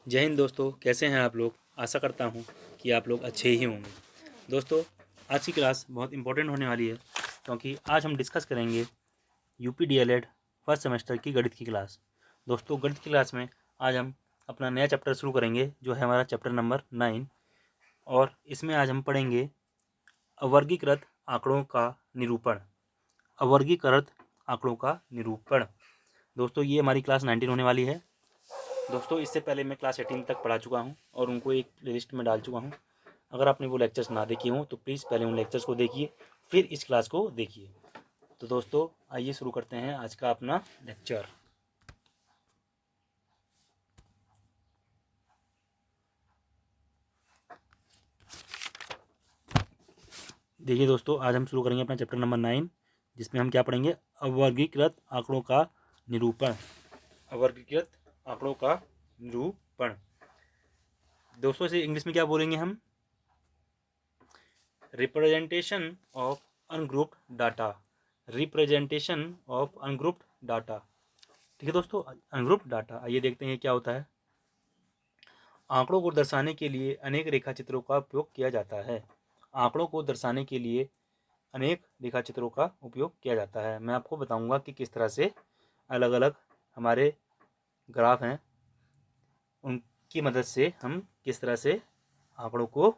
जय हिंद दोस्तों, कैसे हैं आप लोग। आशा करता हूं कि आप लोग अच्छे ही होंगे। दोस्तों, आज की क्लास बहुत इंपॉर्टेंट होने वाली है क्योंकि आज हम डिस्कस करेंगे यूपी डीएलएड फर्स्ट सेमेस्टर की गणित की क्लास। दोस्तों, गणित की क्लास में आज हम अपना नया चैप्टर शुरू करेंगे जो है हमारा चैप्टर नंबर 9 और इसमें आज हम पढ़ेंगे अवर्गीकृत आंकड़ों का निरूपण। अवर्गीकृत आंकड़ों का निरूपण। दोस्तों, ये हमारी क्लास 19 होने वाली है। दोस्तों, इससे पहले मैं क्लास 18 तक पढ़ा चुका हूँ और उनको एक प्लेलिस्ट में डाल चुका हूँ। अगर आपने वो लेक्चर्स ना देखे हों तो प्लीज़ पहले उन लेक्चर्स को देखिए, फिर इस क्लास को देखिए। तो दोस्तों, आइए शुरू करते हैं आज का अपना लेक्चर। देखिए दोस्तों, आज हम शुरू करेंगे अपना चैप्टर नंबर 9 जिसमें हम क्या पढ़ेंगे, अवर्गीकृत आंकड़ों का निरूपण। अवर्गीकृत आंकड़ों का निरूपण। दोस्तों, इसे इंग्लिश में क्या बोलेंगे हम, representation of ungrouped data. Representation of ungrouped data. ठीक है दोस्तों, अनग्रुप्ड डाटा। आइए देखते हैं क्या होता है। आंकड़ों को दर्शाने के लिए अनेक रेखा चित्रों का उपयोग किया जाता है। आंकड़ों को दर्शाने के लिए अनेक रेखा चित्रों का उपयोग किया जाता है। मैं आपको बताऊंगा कि किस तरह से अलग अलग हमारे ग्राफ हैं, उनकी मदद से हम किस तरह से आंकड़ों को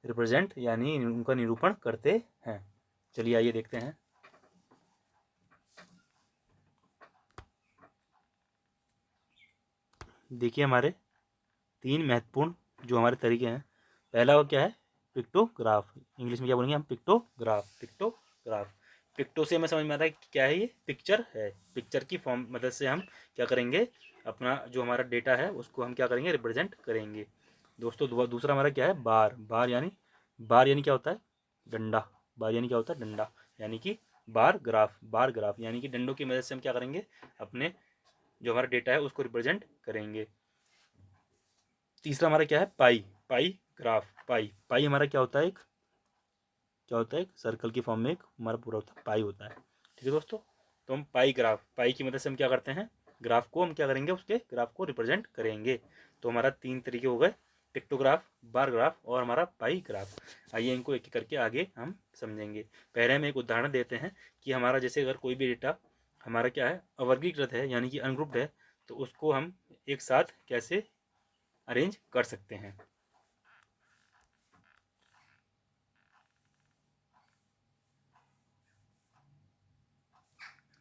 रिप्रेजेंट यानी उनका निरूपण करते हैं। चलिए आइए देखते हैं। देखिए, हमारे 3 महत्वपूर्ण जो हमारे तरीके हैं। पहला वो क्या है, पिक्टोग्राफ। इंग्लिश में क्या बोलेंगे हम, पिक्टोग्राफ। पिक्टोग्राफ। पिक्टो से हमें समझ में आता है कि क्या है, ये पिक्चर है। पिक्चर की फॉर्म मदद से हम क्या करेंगे, अपना जो हमारा डेटा है उसको हम क्या करेंगे, रिप्रेजेंट करेंगे। दोस्तों, दूसरा हमारा क्या है, बार। बार यानी क्या होता है, डंडा। बार यानी क्या होता है, डंडा। यानी कि बार ग्राफ। बार ग्राफ यानी कि डंडों की मदद से हम क्या करेंगे, अपने जो हमारा डेटा है उसको रिप्रेजेंट करेंगे। तीसरा हमारा क्या है, पाई। पाई ग्राफ। पाई हमारा क्या होता है, एक सर्कल की फॉर्म में एक हमारा पूरा होता है, पाई होता है। ठीक है दोस्तों, तो हम पाई की मदद से हम क्या करते हैं, ग्राफ को हम क्या करेंगे, उसके ग्राफ को रिप्रेजेंट करेंगे। तो हमारा 3 तरीके हो गए, पिक्टोग्राफ, बार ग्राफ और हमारा पाई ग्राफ। आइए इनको एक एक करके आगे हम समझेंगे। पहले हम एक उदाहरण देते हैं कि हमारा जैसे अगर कोई भी डेटा हमारा क्या है, अवर्गीकृत है यानी कि अनग्रुप्ड है, तो उसको हम एक साथ कैसे अरेंज कर सकते हैं।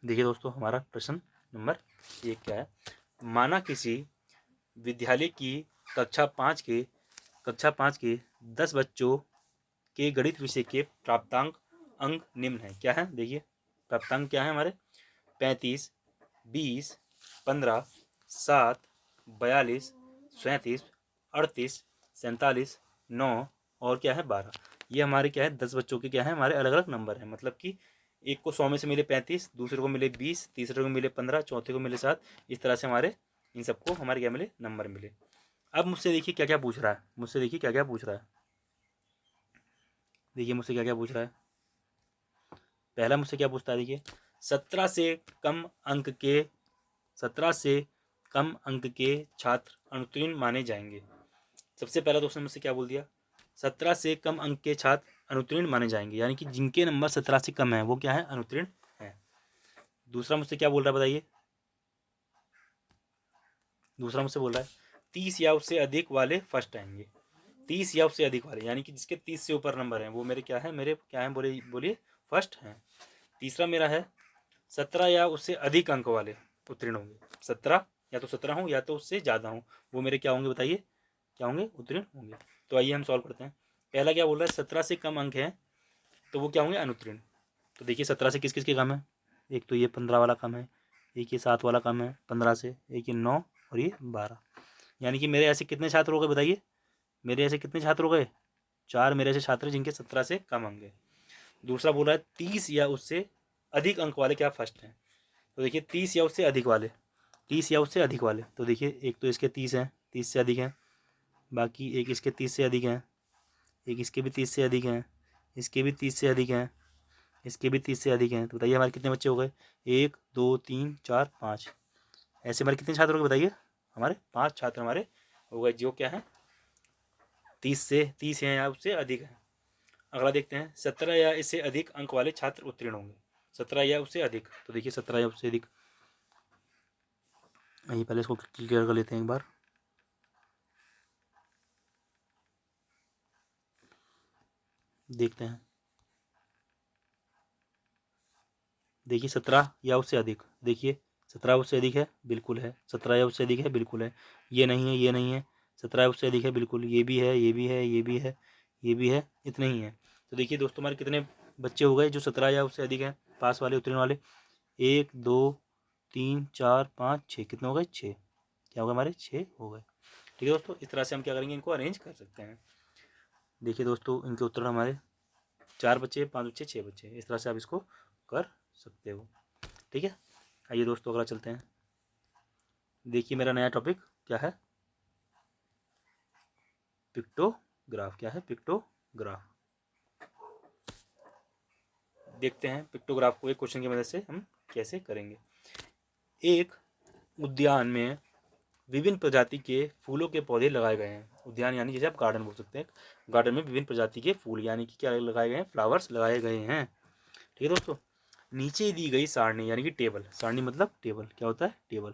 देखिए दोस्तों, हमारा प्रश्न नंबर 1 क्या है। माना किसी विद्यालय की कक्षा पाँच के 10 बच्चों के गणित विषय के प्राप्तांक अंक निम्न है। क्या है, देखिए प्राप्तांक क्या है हमारे, 35, 20, 15, 7, 42, 37, 38, 47, 9 और क्या है 12। ये हमारे क्या है, 10 बच्चों के क्या है, हमारे अलग अलग नंबर हैं। मतलब कि एक को 100 में से मिले 35, दूसरे को मिले 20, तीसरे को मिले 15, चौथे को मिले 7। इस तरह से हमारे इन सबको हमारे क्या मिले, नंबर मिले। अब मुझसे देखिए क्या क्या पूछ रहा है, मुझसे देखिए क्या क्या पूछ रहा है। देखिए मुझसे क्या क्या पूछ रहा है। पहला मुझसे क्या पूछता है, देखिए 17 से कम अंक के 17 से कम अंक के छात्र अनुत्तीर्ण माने जाएंगे। सबसे पहला दोस्तों ने मुझसे क्या बोल दिया, 17 से कम अंक के छात्र अनुत्तीर्ण माने जाएंगे, यानी कि जिनके नंबर 17 से कम है वो क्या है, अनुत्तीर्ण है। दूसरा मुझसे क्या बोल रहा है, बताइए। दूसरा मुझसे बोल रहा है 30 या उससे अधिक वाले फर्स्ट आएंगे। 30 या उससे अधिक वाले यानी कि जिसके 30 से ऊपर नंबर हैं वो मेरे क्या है, मेरे क्या है, बोलिए फर्स्ट हैं। तीसरा मेरा है 17 या उससे अधिक अंक वाले उत्तीर्ण होंगे। 17 या तो 17 हों या तो उससे ज़्यादा हों, वो मेरे क्या होंगे, बताइए क्या होंगे, उत्तीर्ण होंगे। तो आइए हम सॉल्व करते हैं। पहला क्या बोल रहा है, 17 से कम अंक हैं तो वो क्या होंगे, अनुत्तीर्ण। तो देखिए 17 से किस किस के कम है, एक तो ये 15 वाला कम है, एक ये 7 वाला कम है 15 से, एक ये 9 और ये 12। यानी कि मेरे ऐसे कितने छात्र हो गए, बताइए मेरे ऐसे कितने छात्र हो गए, 4 मेरे ऐसे छात्र जिनके 17 से कम अंक है। दूसरा बोल रहा है 30 या उससे अधिक अंक वाले क्या फर्स्ट हैं। तो देखिए 30 या उससे अधिक वाले, 30 या उससे अधिक वाले, तो देखिए एक तो इसके 30 हैं, 30 से अधिक हैं, बाकी एक इसके 30 से अधिक हैं, एक इसके भी 30 से अधिक हैं, इसके भी 30 से अधिक हैं, इसके भी 30 से अधिक हैं। तो बताइए हमारे कितने बच्चे हो गए, 1 2 3 4 5। ऐसे हमारे कितने छात्र हो गए बताइए, हमारे 5 छात्र हमारे हो गए जो क्या है 30 हैं या उससे अधिक है। अगला देखते हैं 17 या इससे अधिक अंक वाले छात्र उत्तीर्ण होंगे। 17 या उससे अधिक, तो देखिए 17 या उससे अधिक, यहीं पहले इसको क्लियर कर लेते हैं एक बार। देखते हैं, देखिए 17 या उससे अधिक, देखिए 17 उससे अधिक है, बिल्कुल है। 17 या उससे अधिक है, बिल्कुल है। ये नहीं है, ये नहीं है। 17 उससे अधिक है, बिल्कुल। ये भी है, ये भी है, ये भी है, ये भी है, इतने ही है। तो देखिए दोस्तों हमारे कितने बच्चे हो गए जो 17 या उससे अधिक हैं, पास वाले, उत्तीर्ण वाले। 1 2 3 4 5 6, कितने हो गए? 6। क्या हो गए हमारे? 6 हो गए। ठीक है दोस्तों, इस तरह से हम क्या करेंगे, इनको अरेंज कर सकते हैं। देखिए दोस्तों इनके उत्तर हमारे 4 बच्चे, 5 बच्चे, 6 बच्चे, इस तरह से आप इसको कर सकते हो। ठीक है, आइए दोस्तों अगला चलते हैं। देखिए मेरा नया टॉपिक क्या है, पिक्टोग्राफ। क्या है? पिक्टोग्राफ। देखते हैं पिक्टोग्राफ को एक क्वेश्चन की मदद से हम कैसे करेंगे। एक उद्यान में विभिन्न प्रजाति के फूलों के पौधे लगाए गए हैं। उद्यान यानी जैसे आप गार्डन बोल सकते हैं। गार्डन में विभिन्न प्रजाति के फूल यानी कि क्या लगाए गए हैं? फ्लावर्स लगाए गए हैं। ठीक है दोस्तों, नीचे दी गई सारणी यानी कि टेबल, सारणी मतलब टेबल, क्या होता है? टेबल।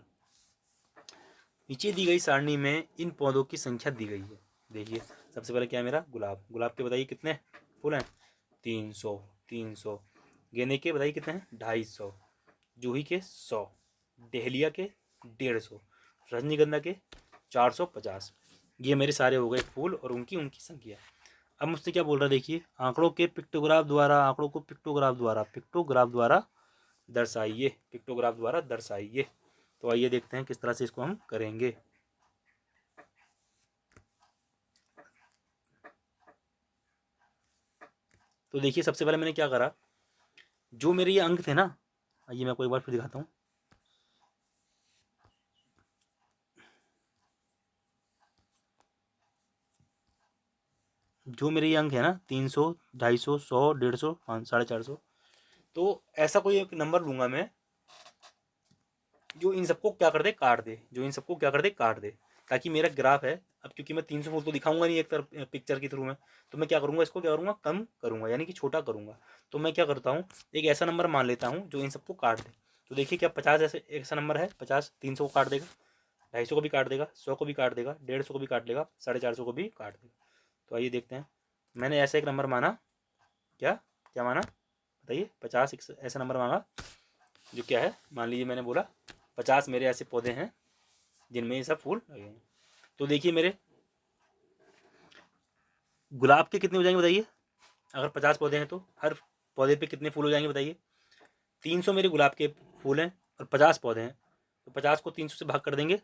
नीचे दी गई सारणी में इन पौधों की संख्या दी गई है। देखिए सबसे पहले क्या है मेरा? गुलाब। गुलाब के बताइए कितने फूल हैं? 300। 300। गेंदे के बताइए कितने हैं? 250। जूही के 100। डहलिया के 150। रजनीगंधा के 450। ये मेरे सारे हो गए फूल और उनकी उनकी संख्या। अब मुझसे क्या बोल रहा है? देखिए आंकड़ों के पिक्टोग्राफ द्वारा, आंकड़ों को पिक्टोग्राफ द्वारा दर्शाइए। पिक्टोग्राफ द्वारा दर्शाइए। तो आइए देखते हैं किस तरह से इसको हम करेंगे। तो देखिए सबसे पहले मैंने क्या करा, जो मेरे ये अंक थे ना, आइए मैं आपको एक बार फिर दिखाता हूँ। जो मेरे ये अंक है ना 300, 250, 100, 150, 500, 450, तो ऐसा कोई एक नंबर लूंगा मैं जो इन सबको क्या कर दे? काट दे। जो इन सबको क्या कर दे? काट दे। ताकि मेरा ग्राफ है, अब क्योंकि मैं 300 फूल तो दिखाऊंगा नहीं एक तरफ पिक्चर के थ्रू में, तो मैं क्या करूंगा? इसको क्या करूंगा? कम करूंगा, यानी कि छोटा करूंगा। तो मैं क्या करता हूँ, एक ऐसा नंबर मान लेता हूँ जो इन सबको काट दे। तो देखिए क्या 50 ऐसे ऐसा नंबर है? 50 300 को काट देगा, 250 को भी काट देगा, 100 को भी काट देगा, 150 को भी काट लेगा, 450 को भी काट देगा। तो आइए देखते हैं, मैंने ऐसा एक नंबर माना, क्या क्या माना बताइए? 50 एक ऐसा नंबर मांगा जो क्या है, मान लीजिए मैंने बोला 50 मेरे ऐसे पौधे हैं जिनमें ये सब फूल लगे हैं। तो देखिए मेरे गुलाब के कितने हो जाएंगे बताइए? अगर 50 पौधे हैं तो हर पौधे पे कितने फूल हो जाएंगे बताइए? 300 मेरे गुलाब के फूल हैं और 50 पौधे हैं, तो 50 को 300 से भाग कर देंगे,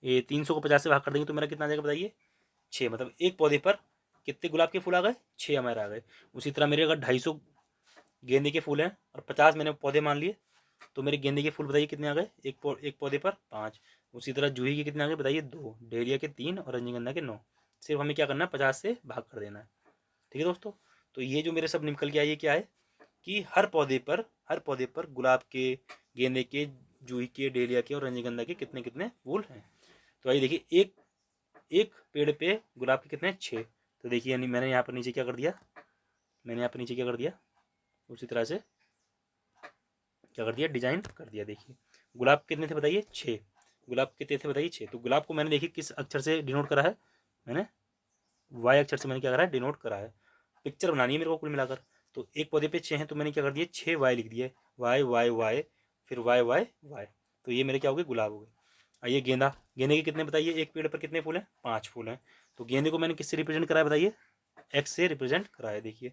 ये 300 को 50 से भाग कर देंगे तो मेरा कितना आ जाएगा बताइए? 6। मतलब एक पौधे पर कितने गुलाब के फूल आ गए? 6 हमारे आ गए। उसी तरह मेरे अगर 250 गेंदे के फूल हैं और 50 मैंने पौधे मान लिए, तो मेरे गेंदे के फूल बताइए कितने आ गए? एक पौधे पर 5। उसी तरह जूही के कितने आ गए बताइए? 2। डेलिया के 3 और रजनीगंधा के 9। सिर्फ हमें क्या करना है? 50 से भाग कर देना है। ठीक है दोस्तों, तो ये जो मेरे सब निकल के आइए क्या है कि हर पौधे पर गुलाब के, गेंदे के, जूही के, डेलिया के और रजनीगंधा के कितने कितने फूल हैं। तो आइए देखिए एक एक पेड़ पे गुलाब के कितने? 6। तो देखिए यानी मैंने यहाँ पर नीचे क्या कर दिया, मैंने यहाँ पर नीचे क्या कर दिया, उसी तरह से क्या कर दिया? डिजाइन कर दिया। देखिए गुलाब कितने थे बताइए? 6। गुलाब कितने थे बताइए? 6। तो गुलाब को मैंने देखिए किस अक्षर से डिनोट करा है? मैंने वाई अक्षर से मैंने क्या करा है? डिनोट करा है। पिक्चर बनानी है मेरे को कुल मिलाकर। तो एक पौधे पे 6 हैं तो मैंने क्या कर दिया? 6 वाई लिख दिया, वाई वाई वाई, फिर वाई वाई वाई। तो ये मेरे क्या हो गए? गुलाब हो गए। आइए गेंदा, गेंदे के कितने बताइए? एक पेड़ पर कितने फूल हैं? 5 फूल हैं। तो गेंदे को मैंने किससे रिप्रेजेंट करा है बताइए? एक्स से रिप्रेजेंट करा है। देखिए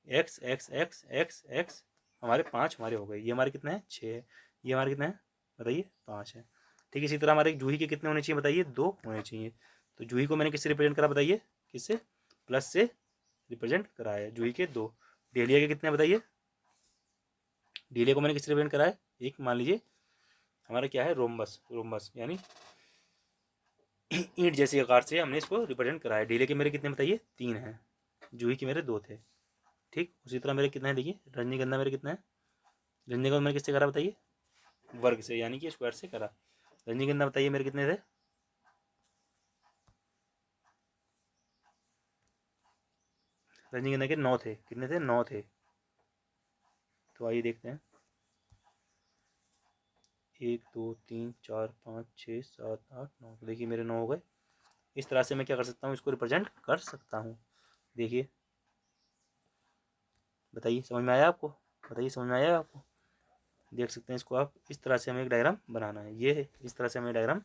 x x x x x, हमारे 5 हमारे हो गए। ये हमारे कितने हैं? 6 है। ये हमारे कितने हैं बताइए? 5 है। ठीक है, इसी तरह हमारे जूही के कितने होने चाहिए बताइए? 2 होने चाहिए। तो जूही को मैंने किससे रिप्रेजेंट करा बताइए? किससे? प्लस से रिप्रेजेंट करा है। जूही के 2। डेलिया के कितने बताइए? डेलिया को मैंने किससे रिप्रेजेंट करा है? एक मान लीजिए हमारा क्या है? रोम्बस। रोम्बस यानी ईंट जैसी आकार से हमने इसको रिप्रेजेंट करा है। डेलिया के मेरे कितने बताइए? 3 हैं। जूही के मेरे 2 थे। ठीक, उसी तरह मेरे कितने हैं देखिए? रजनीगंधा मेरे कितने हैं? रजनीगंधा मैंने किससे करा बताइए? वर्ग से, यानी कि स्क्वायर से करा। रजनीगंधा बताइए मेरे कितने थे? रजनीगंधा के 9 थे, कितने थे? 9 थे। तो आइए देखते हैं, 1 2 3 4 5 6 7 8 9। तो देखिए मेरे 9 हो गए। इस तरह से मैं क्या कर सकता हूँ, इसको रिप्रेजेंट कर सकता हूँ। देखिए, बताइए समझ में आया आपको? बताइए समझ में आया आपको? देख सकते हैं इसको आप, इस तरह से हमें एक डायग्राम बनाना है। ये है, इस तरह से हमें डायग्राम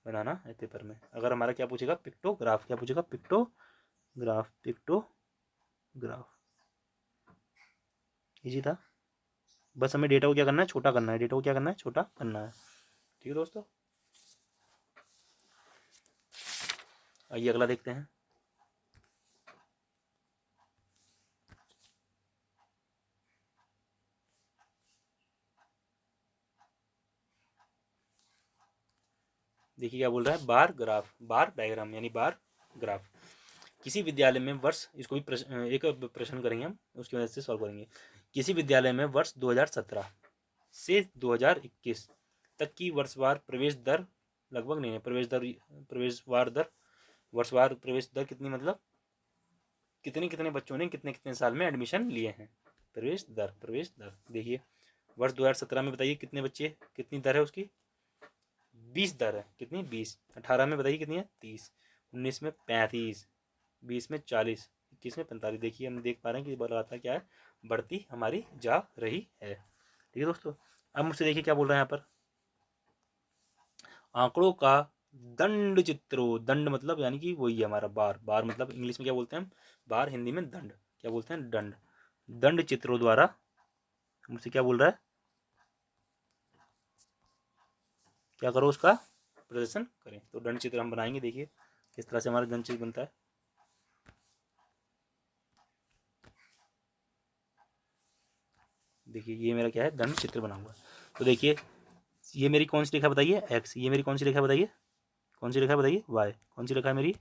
बनाना है पेपर में। अगर हमारा क्या पूछेगा, पिक्टोग्राफ। क्या पूछेगा? पिक्टोग्राफ। पिक्टोग्राफ इजी था। बस हमें डेटा को क्या करना है, छोटा करना है। डेटा को क्या करना है, छोटा करना है। ठीक है दोस्तों, आइए अगला देखते हैं। देखिए क्या बोल रहा है, बार ग्राफ, बार डायग्राम यानी बार ग्राफ। किसी विद्यालय में वर्ष, इसको भी एक प्रश्न करेंगे हम, उसकी वजह से सॉल्व करेंगे। किसी विद्यालय में वर्ष 2017 से 2021 तक की वर्षवार प्रवेश दर लगभग नहीं है। प्रवेशवार दर, वर्षवार प्रवेश दर कितनी, मतलब कितने कितने बच्चों ने कितने कितने साल में एडमिशन लिए हैं। प्रवेश दर, प्रवेश दर देखिए, वर्ष 2017 में बताइए कितने बच्चे, कितनी दर है उसकी, 20 दर है। कितनी? 20। 18 में बताइए कितनी है? 30। 19 में 35। 20 में 40। 21 में 45। देखिए हम देख पा रहे हैं कि लगातार क्या है, बढ़ती हमारी जा रही है। ठीक है दोस्तों, अब मुझसे देखिए क्या बोल रहा है यहाँ पर, आंकड़ों का दंड चित्रो। दंड मतलब यानी कि वही है हमारा बार। बार मतलब इंग्लिश में क्या बोलते हैं हम, बार, हिंदी में दंड। क्या बोलते हैं? दंड। दंड चित्रों द्वारा मुझसे क्या बोल रहा है, क्या करो, उसका प्रदर्शन करें। तो दंड चित्र हम बनाएंगे। देखिए किस तरह से हमारा दंड चित्र बनता है। देखिए ये मेरा क्या है, दंड चित्र बना हुआ है। तो देखिए ये मेरी कौन सी रेखा बताइए, एक्स। ये मेरी कौन सी रेखा बताइए, कौन सी रेखा बताइए, वाई। कौन सी रेखा है मेरी,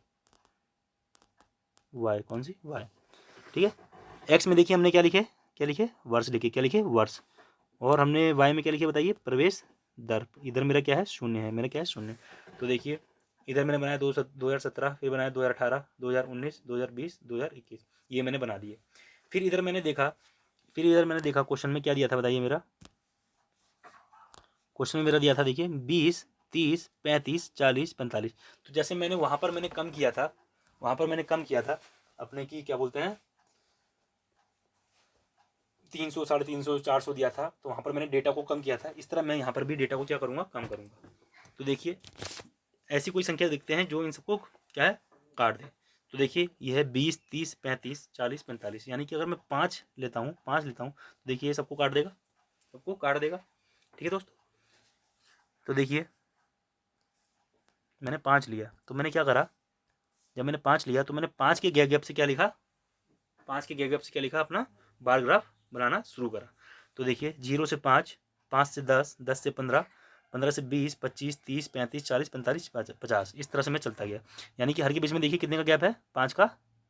वाई। कौन सी? वाई। ठीक है। एक्स में देखिए हमने क्या लिखे, क्या लिखे, वर्ष लिखे। क्या लिखे? वर्ष। और हमने वाई में क्या लिखे बताइए, प्रवेश दर। इधर मेरा क्या है, शून्य है। मेरा क्या है, शून्य। तो देखिए इधर मैंने बनाया 2017, फिर बनाया 2018, 2019, 2020, 2021। ये मैंने बना दिए। फिर इधर मैंने देखा, क्वेश्चन में क्या दिया था बताइए मेरा, क्वेश्चन में मेरा दिया था देखिए 20, 30, 35, 40, 45। तो जैसे मैंने वहां पर मैंने कम किया था, अपने की क्या बोलते हैं, 300, 350, 400 दिया था। तो वहां पर मैंने डेटा को कम किया था। इस तरह मैं यहाँ पर भी डेटा को क्या करूँगा, कम करूँगा। तो देखिए ऐसी कोई संख्या देखते हैं जो इन सबको क्या है, काट दे। तो देखिए यह है 20, 30, 35, 40, 45। यानी कि अगर मैं 5 लेता हूँ, तो देखिए ये सबको काट देगा, सबको काट देगा। ठीक है दोस्तों, तो देखिए मैंने 5 लिया, तो मैंने क्या करा, जब मैंने 5 लिया तो मैंने 5 के गैप से क्या लिखा, 5 के गैप से क्या लिखा, अपना बार ग्राफ बनाना शुरू करा। तो देखिए 0 से 5, 5 से 10, 10 से 15, 15 से 20, 25, 30, 35, 40, 45, 50। इस तरह से मैं चलता गया। यानी कि हर के बीच में देखिए कितने का गैप है, 5 का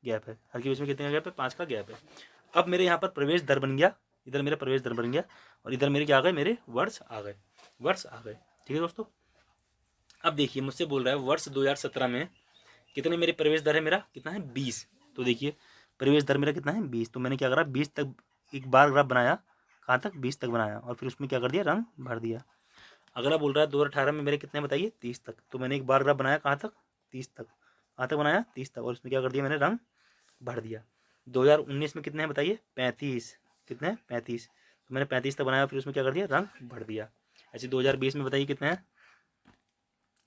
गैप है। हर के बीच में कितने का गैप है, 5 का गैप है। अब मेरे यहाँ पर प्रवेश दर बन गया, इधर मेरा प्रवेश दर बन गया, और इधर मेरे क्या आ गए, मेरे वर्ष आ गए, वर्ष आ गए। ठीक है दोस्तों, अब देखिए मुझसे बोल रहा है वर्ष 2017 में कितने मेरे प्रवेश दर है, मेरा कितना है, 20। तो देखिए प्रवेश दर मेरा कितना है, 20। तो मैंने क्या करा, 20 तक एक बार ग्राफ बनाया, कहाँ तक, 20 तक बनाया, और फिर उसमें क्या कर दिया, रंग भर दिया। अगला बोल रहा है 2018 में मेरे कितने बताइए, 30 तक। तो मैंने एक बार ग्राफ बनाया, कहाँ तक, 30 तक। कहाँ तक बनाया, 30 तक, और उसमें क्या कर दिया, मैंने रंग भर दिया। 2019 में कितने हैं बताइए, 35। कितने हैं, 35। तो मैंने 35 तक बनाया, फिर उसमें क्या कर दिया, रंग भर दिया। ऐसे 2020 में बताइए कितने हैं,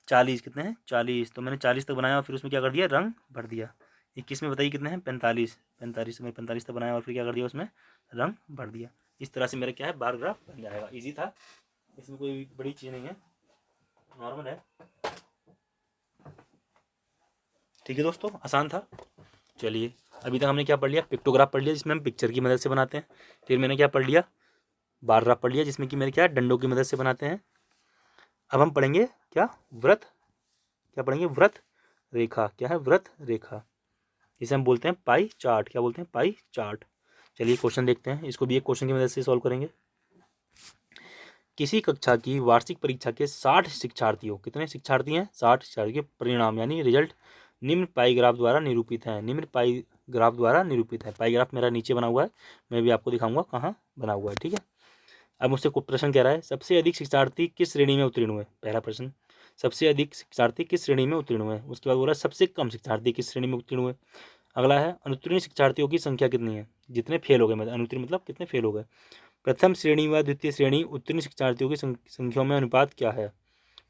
40। कितने हैं, 40। तो मैंने 40 तक बनाया और फिर उसमें क्या कर दिया, रंग भर दिया। 21 में बताइए कितने हैं, 45। 45 मैंने 45 तक बनाया और फिर क्या कर दिया, उसमें रंग भर दिया। इस तरह से मेरा क्या है, बार ग्राफ बन जाएगा। इजी था, इसमें कोई बड़ी चीज़ नहीं है, नॉर्मल है। ठीक है दोस्तों, आसान था। चलिए अभी तक हमने क्या पढ़ लिया, पिक्टोग्राफ पढ़ लिया जिसमें हम पिक्चर की मदद से बनाते हैं। फिर मैंने क्या पढ़ लिया, बार ग्राफ पढ़ लिया जिसमें कि मेरे क्या डंडों की मदद से बनाते हैं। अब हम पढ़ेंगे क्या, व्रत। क्या पढ़ेंगे, व्रत रेखा। क्या है, व्रत रेखा, इसे हम बोलते हैं पाई चार्ट। क्या बोलते हैं, पाई चार्ट। चलिए क्वेश्चन देखते हैं, इसको भी एक क्वेश्चन की मदद से सॉल्व करेंगे। किसी कक्षा की वार्षिक परीक्षा के 60 शिक्षार्थियों, कितने शिक्षार्थी हैं, 60 शिक्षार्थियों के परिणाम यानी रिजल्ट निम्न पाई ग्राफ द्वारा निरूपित हैं। निम्न पाई ग्राफ द्वारा निरूपित है। पाई ग्राफ मेरा नीचे बना हुआ है, मैं भी आपको दिखाऊंगा कहाँ बना हुआ है, ठीक है। अब मुझसे प्रश्न कह रहा है सबसे अधिक शिक्षार्थी किस श्रेणी में उत्तीर्ण हुए। पहला प्रश्न, सबसे अधिक शिक्षार्थी किस श्रेणी में उत्तीर्ण हुए। उसके बाद बोला सबसे कम शिक्षार्थी किस श्रेणी में उत्तीर्ण हुए। अगला है अनुत्तीर्ण शिक्षार्थियों की संख्या कितनी है, जितने फेल हो गए, मतलब अनुत्तीर्ण मतलब कितने फेल हो गए। प्रथम श्रेणी व द्वितीय श्रेणी उत्तीर्ण शिक्षार्थियों की संख्याओं में अनुपात क्या है।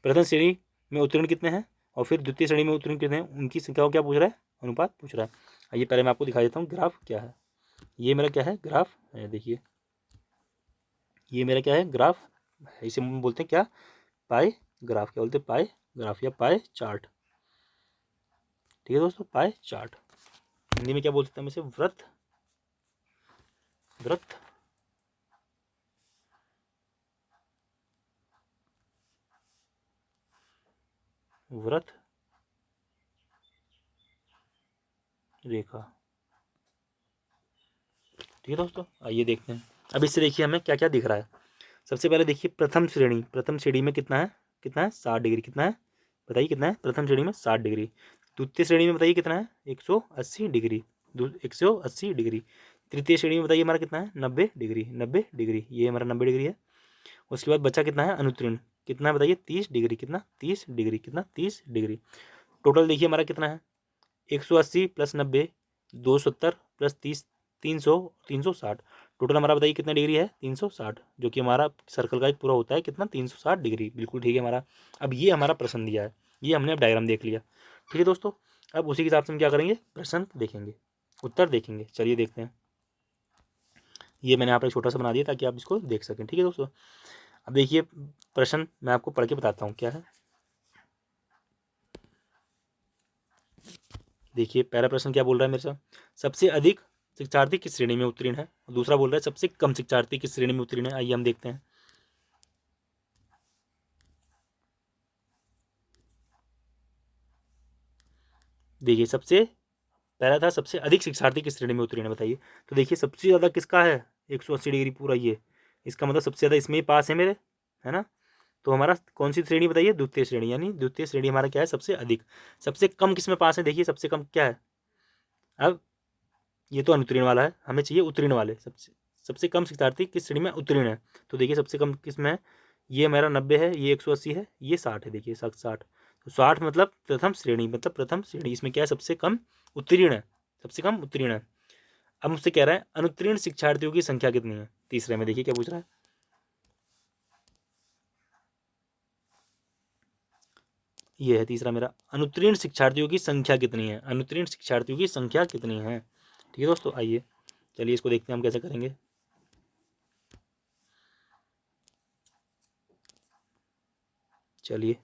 प्रथम श्रेणी में उत्तीर्ण कितने हैं और फिर द्वितीय श्रेणी में उत्तीर्ण कितने हैं, उनकी संख्या को क्या पूछ रहा है, अनुपात पूछ रहा है। आइए पहले मैं आपको दिखा देता हूँ ग्राफ क्या है। ये मेरा क्या है, ग्राफ है, देखिए ये मेरा क्या है, ग्राफ है। इसे हम बोलते हैं क्या, पाई ग्राफ। क्या बोलते हैं, पाई ग्राफ या पाई चार्ट, ठीक है दोस्तों, पाई चार्ट। हिंदी में क्या बोल सकते हैं हम इसे, वृत्त, वृत्त, वृत्त रेखा, ठीक है दोस्तों। आइए देखते हैं। अब इससे देखिए हमें क्या क्या दिख रहा है। सबसे पहले देखिए प्रथम श्रेणी, प्रथम श्रेणी में कितना है, कितना है 60 डिग्री, कितना है बताइए, कितना है प्रथम श्रेणी में 60 डिग्री। द्वितीय श्रेणी में बताइए कितना है 180 डिग्री, 180 डिग्री। तृतीय श्रेणी में बताइए हमारा कितना है 90 डिग्री, 90 डिग्री, ये हमारा 90 डिग्री है। उसके बाद बचा कितना है अनुत्तीर्ण, कितना बताइए 30 डिग्री, कितना 30 डिग्री, कितना 30 डिग्री। टोटल देखिए हमारा कितना है 180 प्लस 90 270 प्लस 30 300 360। टोटल हमारा बताइए कितना डिग्री है 360, जो कि हमारा सर्कल का एक पूरा होता है कितना 360 डिग्री, बिल्कुल ठीक है हमारा। अब ये हमारा प्रश्न दिया है, ये हमने अब डायग्राम देख लिया, ठीक है दोस्तों। अब उसी के हिसाब से हम क्या करेंगे, प्रश्न देखेंगे, उत्तर देखेंगे। चलिए देखते हैं। ये मैंने यहाँ पर छोटा सा बना दिया ताकि आप इसको देख सकें, ठीक है दोस्तों। अब देखिए प्रश्न मैं आपको पढ़ के बताता हूँ क्या है। देखिए पहला प्रश्न क्या बोल रहा है मेरे साथ, सबसे अधिक शिक्षार्थी किस श्रेणी में उत्तीर्ण है। दूसरा बोल रहा है सबसे कम शिक्षार्थी किस श्रेणी में उत्तीर्ण है। आइए हम देखते हैं। देखिए सबसे पहला था सबसे अधिक शिक्षार्थी किस श्रेणी में उत्तीर्ण है, बताइए। तो देखिए सबसे ज़्यादा किसका है 180 डिग्री पूरा, ये इसका मतलब सबसे ज़्यादा इसमें ही पास है मेरे, है ना। तो हमारा कौन सी श्रेणी बताइए, द्वितीय श्रेणी, यानी द्वितीय श्रेणी हमारा क्या है सबसे अधिक। सबसे कम किस में पास है, देखिए सबसे कम क्या है। अब ये तो अनुत्तीर्ण वाला है, हमें चाहिए उत्तीर्ण वाले। सबसे सबसे कम शिक्षार्थी किस श्रेणी में उत्तीर्ण है, तो देखिए सबसे कम किस में है, ये मेरा 90 है, ये 180 है, ये 60 है, देखिए 60। तो 60 मतलब प्रथम श्रेणी, मतलब प्रथम श्रेणी, इसमें क्या है सबसे कम उत्तीर्ण है, सबसे कम उत्तीर्ण है। अब मुझसे कह रहा है अनुत्तीर्ण शिक्षार्थियों की संख्या कितनी है, तीसरे में देखिए क्या पूछ रहा है। ये है तीसरा मेरा, अनुत्तीर्ण शिक्षार्थियों की संख्या कितनी है, अनुत्तीर्ण शिक्षार्थियों की संख्या कितनी है, ठीक है दोस्तों। आइए चलिए इसको देखते हैं हम कैसे करेंगे। चलिए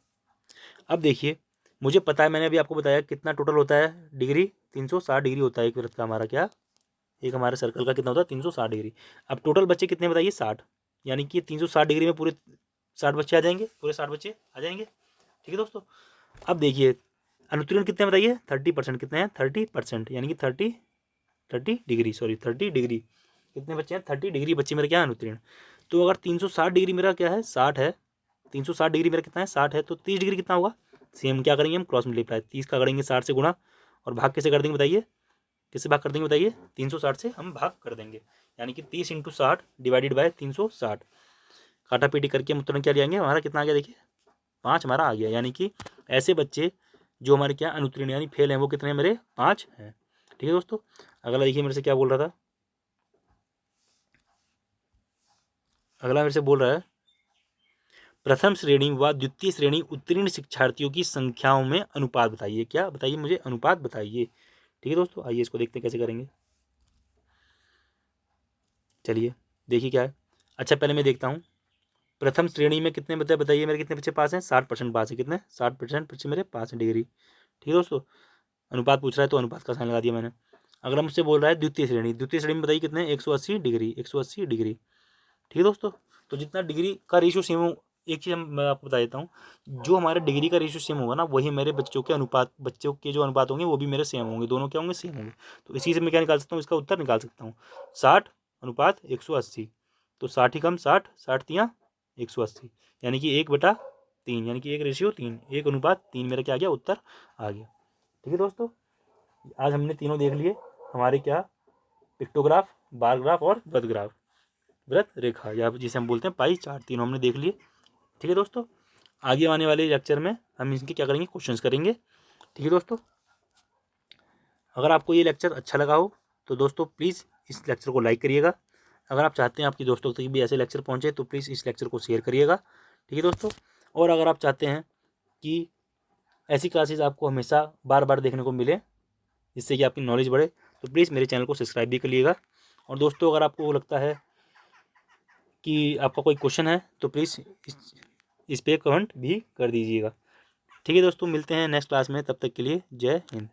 अब देखिए, मुझे पता है, मैंने अभी आपको बताया कितना टोटल होता है डिग्री, 360 डिग्री होता है एक वृत्त का हमारा, क्या एक हमारे सर्कल का कितना होता है 360 डिग्री। अब टोटल बच्चे कितने बताइए 60, यानी कि 360 डिग्री में पूरे 60 बच्चे आ जाएंगे, पूरे 60 बच्चे आ जाएंगे, ठीक है दोस्तों। अब देखिए अनुत्तीर्ण कितने बताइए 30%, कितने हैं 30%, यानी कि 30 डिग्री, सॉरी 30 डिग्री, कितने बच्चे हैं 30 डिग्री बच्चे मेरे क्या है अनुत्तीर्ण। तो अगर 360 डिग्री मेरा क्या है 60 है, 360 डिग्री मेरा कितना है 60 है, तो 30 डिग्री कितना होगा, सेम क्या करेंगे हम क्रॉस मल्टीप्लाई, 30 का करेंगे 60 से गुणा, और भाग कैसे कर देंगे बताइए, किससे भाग कर देंगे बताइए, 360 से हम भाग कर देंगे, यानी कि 30 इंटू 60 डिवाइडेड बाय 360, काटा पीटी करके हम उत्तर क्या ले आएंगे, हमारा कितना आ गया देखिए 5 हमारा आ गया। यानी कि ऐसे बच्चे जो हमारे क्या अनुत्तीर्ण यानी फेल हैं वो कितने हैं मेरे 5 हैं, ठीक है दोस्तों। अगला देखिए मेरे से क्या बोल रहा था, अगला मेरे से बोल रहा है प्रथम श्रेणी व द्वितीय श्रेणी उत्तीर्ण शिक्षार्थियों की संख्याओं में अनुपात बताइए, क्या बताइए मुझे अनुपात बताइए, ठीक है दोस्तों। आइए इसको देखते हैं कैसे करेंगे। चलिए देखिए क्या है। अच्छा पहले मैं देखता हूँ प्रथम श्रेणी में कितने बच्चे बताइए मेरे, कितने बच्चे पास हैं 60% पास है, कितने 60% बच्चे मेरे पास हैं डिग्री, ठीक है दोस्तों। अनुपात पूछ रहा है तो अनुपात का साइन लगा दिया मैंने। अगला मुझसे बोल रहा है द्वितीय श्रेणी, द्वितीय श्रेणी में बताइए कितने 180 डिग्री, 180 डिग्री, ठीक है दोस्तों। तो जितना डिग्री का रेशियो सेम हो, एक चीज़ मैं आपको बता देता हूँ, जो हमारे डिग्री का रेशियो सेम होगा ना वही मेरे बच्चों के अनुपात, बच्चों के जो अनुपात होंगे वो भी मेरे सेम होंगे, दोनों क्या होंगे सेम होंगे। तो इसी से मैं क्या निकाल सकता हूँ, इसका उत्तर निकाल सकता हूँ 60 अनुपात 180, तो 60 ही कम 60, 60 तियाँ 180, यानी कि 1/3, यानी कि 1/3, 1/3 मेरा क्या आ गया उत्तर आ गया, ठीक है दोस्तों। आज हमने तीनों देख लिए, हमारे क्या, पिक्टोग्राफ, बार ग्राफ और वृत्त ग्राफ, वृत्त रेखा, या जिसे हम बोलते हैं पाई चार्ट, तीनों हमने देख लिए। ठीक है दोस्तों, आगे आने वाले लेक्चर में हम इनके क्या करेंगे, क्वेश्चंस करेंगे। ठीक है दोस्तों, अगर आपको ये लेक्चर अच्छा लगा हो तो दोस्तों प्लीज़ इस लेक्चर को लाइक करिएगा। अगर आप चाहते हैं आपके दोस्तों तक भी ऐसे लेक्चर पहुँचे तो प्लीज़ इस लेक्चर को शेयर करिएगा। ठीक है दोस्तों, और अगर आप चाहते हैं कि ऐसी क्लासेस आपको हमेशा बार बार देखने को मिले जिससे कि आपकी नॉलेज बढ़े, तो प्लीज़ मेरे चैनल को सब्सक्राइब भी करिएगा। और दोस्तों अगर आपको लगता है कि आपका कोई क्वेश्चन है तो प्लीज़ इस पर कमेंट भी कर दीजिएगा। ठीक है दोस्तों, मिलते हैं नेक्स्ट क्लास में, तब तक के लिए जय हिंद।